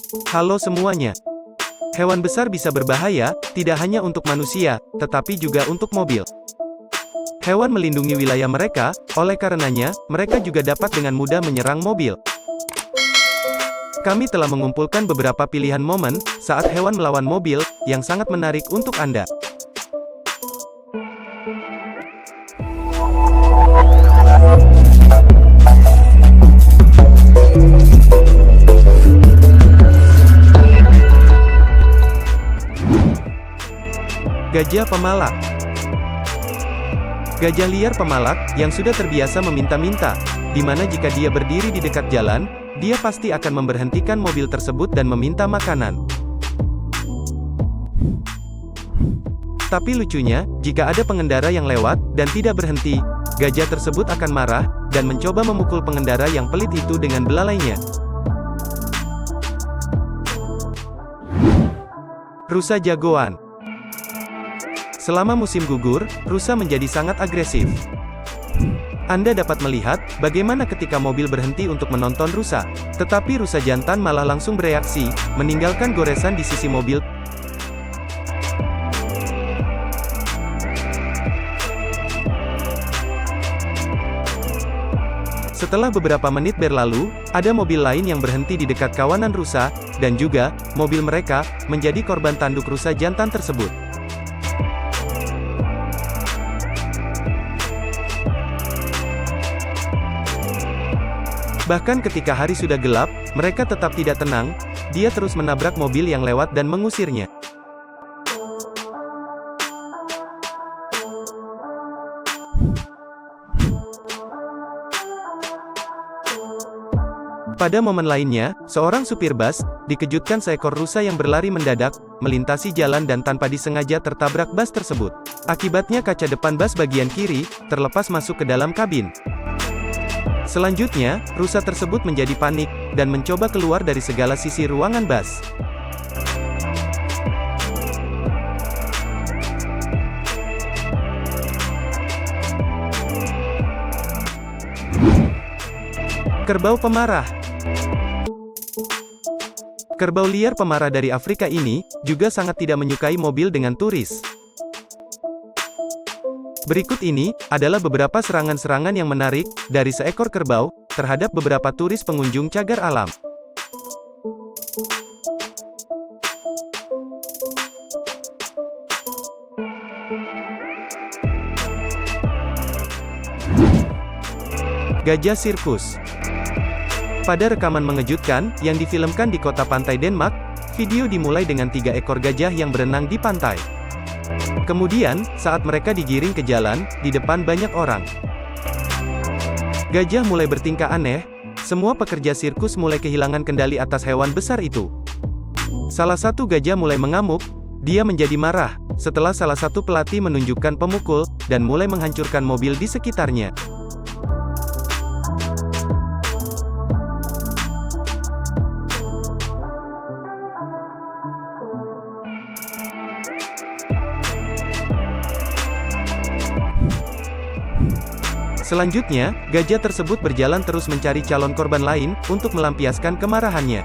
Halo semuanya. Hewan besar bisa berbahaya, tidak hanya untuk manusia, tetapi juga untuk mobil. Hewan melindungi wilayah mereka, oleh karenanya, mereka juga dapat dengan mudah menyerang mobil. Kami telah mengumpulkan beberapa pilihan momen saat hewan melawan mobil yang sangat menarik untuk Anda. Gajah pemalak. Gajah liar pemalak, yang sudah terbiasa meminta-minta, di mana jika dia berdiri di dekat jalan, dia pasti akan memberhentikan mobil tersebut dan meminta makanan. Tapi lucunya, jika ada pengendara yang lewat, dan tidak berhenti, gajah tersebut akan marah, dan mencoba memukul pengendara yang pelit itu dengan belalainya. Rusa jagoan. Selama musim gugur, rusa menjadi sangat agresif. Anda dapat melihat, bagaimana ketika mobil berhenti untuk menonton rusa, tetapi rusa jantan malah langsung bereaksi, meninggalkan goresan di sisi mobil. Setelah beberapa menit berlalu, ada mobil lain yang berhenti di dekat kawanan rusa, dan juga, mobil mereka, menjadi korban tanduk rusa jantan tersebut. Bahkan ketika hari sudah gelap, mereka tetap tidak tenang, dia terus menabrak mobil yang lewat dan mengusirnya. Pada momen lainnya, seorang supir bus, dikejutkan seekor rusa yang berlari mendadak, melintasi jalan dan tanpa disengaja tertabrak bus tersebut. Akibatnya kaca depan bus bagian kiri, terlepas masuk ke dalam kabin. Selanjutnya, rusa tersebut menjadi panik, dan mencoba keluar dari segala sisi ruangan bus. Kerbau pemarah. Kerbau liar pemarah dari Afrika ini, juga sangat tidak menyukai mobil dengan turis. Berikut ini, adalah beberapa serangan-serangan yang menarik, dari seekor kerbau, terhadap beberapa turis pengunjung cagar alam. Gajah sirkus. Pada rekaman mengejutkan, yang difilmkan di kota pantai Denmark, video dimulai dengan 3 ekor gajah yang berenang di pantai. Kemudian, saat mereka digiring ke jalan, di depan banyak orang. Gajah mulai bertingkah aneh, semua pekerja sirkus mulai kehilangan kendali atas hewan besar itu. Salah satu gajah mulai mengamuk, dia menjadi marah, setelah salah satu pelatih menunjukkan pemukul, dan mulai menghancurkan mobil di sekitarnya. Selanjutnya, gajah tersebut berjalan terus mencari calon korban lain, untuk melampiaskan kemarahannya.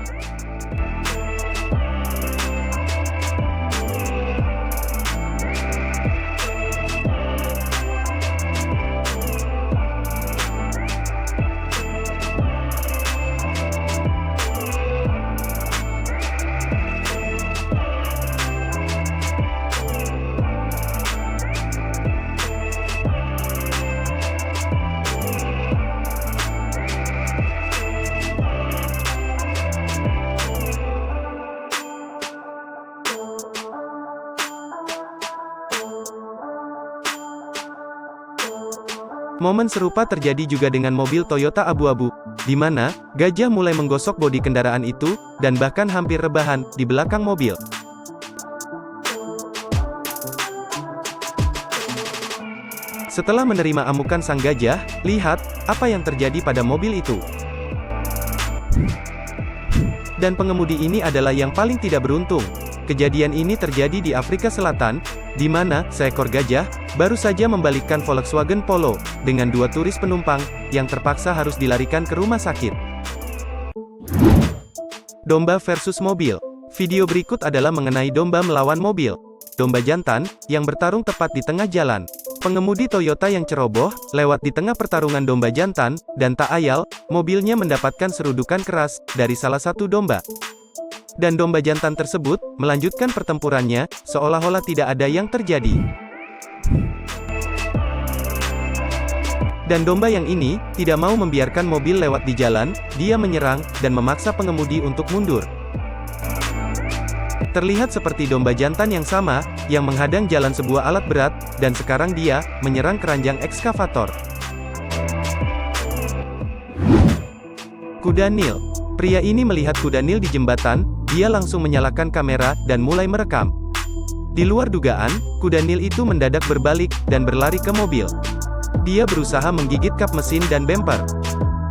Momen serupa terjadi juga dengan mobil Toyota abu-abu, di mana gajah mulai menggosok bodi kendaraan itu, dan bahkan hampir rebahan di belakang mobil. Setelah menerima amukan sang gajah, lihat apa yang terjadi pada mobil itu. Dan pengemudi ini adalah yang paling tidak beruntung. Kejadian ini terjadi di Afrika Selatan, di mana seekor gajah baru saja membalikkan Volkswagen Polo dengan 2 turis penumpang yang terpaksa harus dilarikan ke rumah sakit. Domba versus mobil. Video berikut adalah mengenai domba melawan mobil. Domba jantan, yang bertarung tepat di tengah jalan. Pengemudi Toyota yang ceroboh, lewat di tengah pertarungan domba jantan, dan tak ayal, mobilnya mendapatkan serudukan keras, dari salah satu domba. Dan domba jantan tersebut, melanjutkan pertempurannya, seolah-olah tidak ada yang terjadi. Dan domba yang ini, tidak mau membiarkan mobil lewat di jalan, dia menyerang, dan memaksa pengemudi untuk mundur. Terlihat seperti domba jantan yang sama, yang menghadang jalan sebuah alat berat, dan sekarang dia, menyerang keranjang ekskavator. Kuda Nil. Pria ini melihat kuda Nil di jembatan, dia langsung menyalakan kamera, dan mulai merekam. Di luar dugaan, kuda Nil itu mendadak berbalik, dan berlari ke mobil. Dia berusaha menggigit kap mesin dan bemper.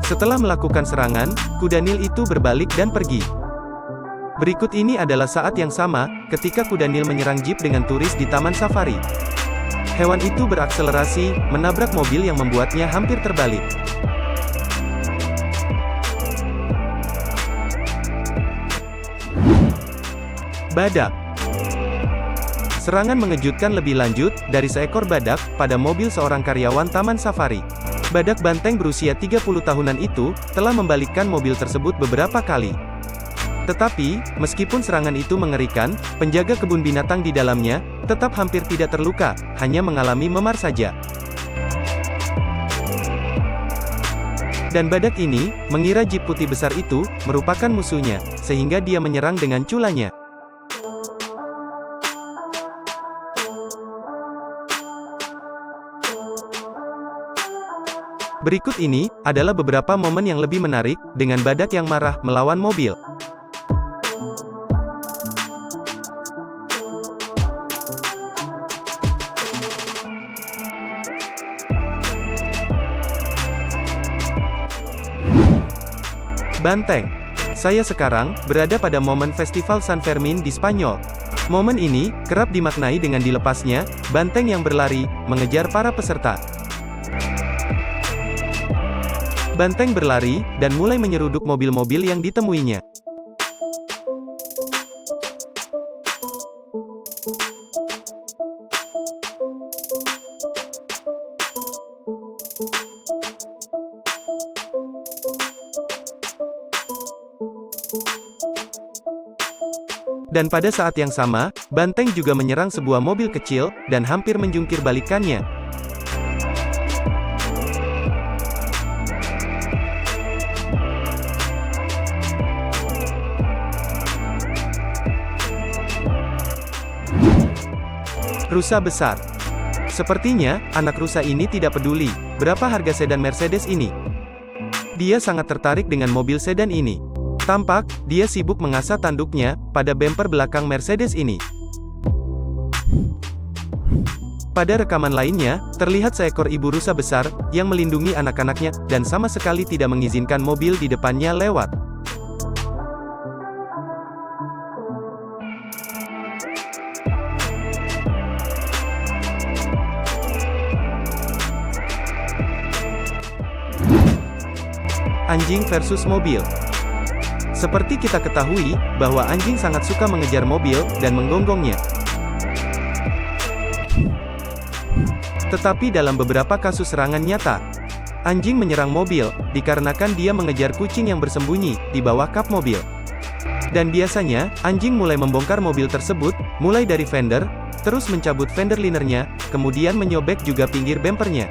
Setelah melakukan serangan, kuda Nil itu berbalik dan pergi. Berikut ini adalah saat yang sama, ketika kuda Nil menyerang jeep dengan turis di taman safari. Hewan itu berakselerasi, menabrak mobil yang membuatnya hampir terbalik. Badak. Serangan mengejutkan lebih lanjut, dari seekor badak, pada mobil seorang karyawan taman safari. Badak banteng berusia 30 tahunan itu, telah membalikkan mobil tersebut beberapa kali. Tetapi, meskipun serangan itu mengerikan, penjaga kebun binatang di dalamnya, tetap hampir tidak terluka, hanya mengalami memar saja. Dan badak ini, mengira jeep putih besar itu, merupakan musuhnya, sehingga dia menyerang dengan culanya. Berikut ini, adalah beberapa momen yang lebih menarik, dengan badak yang marah, melawan mobil. Banteng. Saya sekarang, berada pada momen Festival San Fermin di Spanyol. Momen ini, kerap dimaknai dengan dilepasnya, banteng yang berlari, mengejar para peserta. Banteng berlari, dan mulai menyeruduk mobil-mobil yang ditemuinya. Dan pada saat yang sama, banteng juga menyerang sebuah mobil kecil, dan hampir menjungkir balikannya. Rusa besar. Sepertinya, anak rusa ini tidak peduli berapa harga sedan Mercedes ini. Dia sangat tertarik dengan mobil sedan ini. Tampak, dia sibuk mengasah tanduknya, pada bemper belakang Mercedes ini. Pada rekaman lainnya, terlihat seekor ibu rusa besar, yang melindungi anak-anaknya, dan sama sekali tidak mengizinkan mobil di depannya lewat. Anjing versus mobil. Seperti kita ketahui, bahwa anjing sangat suka mengejar mobil, dan menggonggongnya. Tetapi dalam beberapa kasus serangan nyata, anjing menyerang mobil, dikarenakan dia mengejar kucing yang bersembunyi, di bawah kap mobil. Dan biasanya, anjing mulai membongkar mobil tersebut, mulai dari fender, terus mencabut fender linernya, kemudian menyobek juga pinggir bempernya.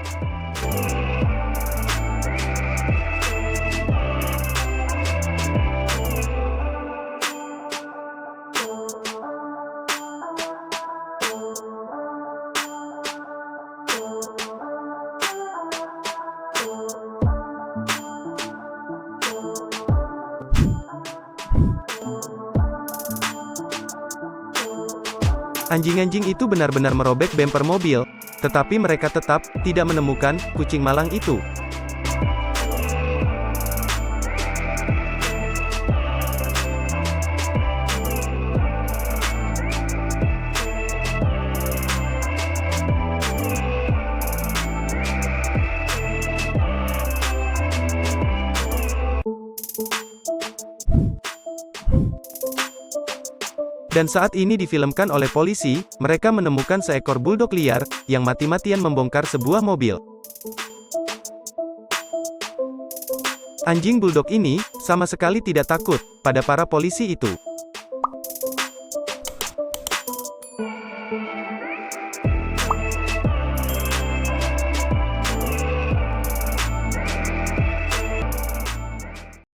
Anjing-anjing itu benar-benar merobek bemper mobil, tetapi mereka tetap tidak menemukan kucing malang itu. Dan saat ini difilmkan oleh polisi, mereka menemukan seekor buldog liar, yang mati-matian membongkar sebuah mobil. Anjing buldog ini, sama sekali tidak takut, pada para polisi itu.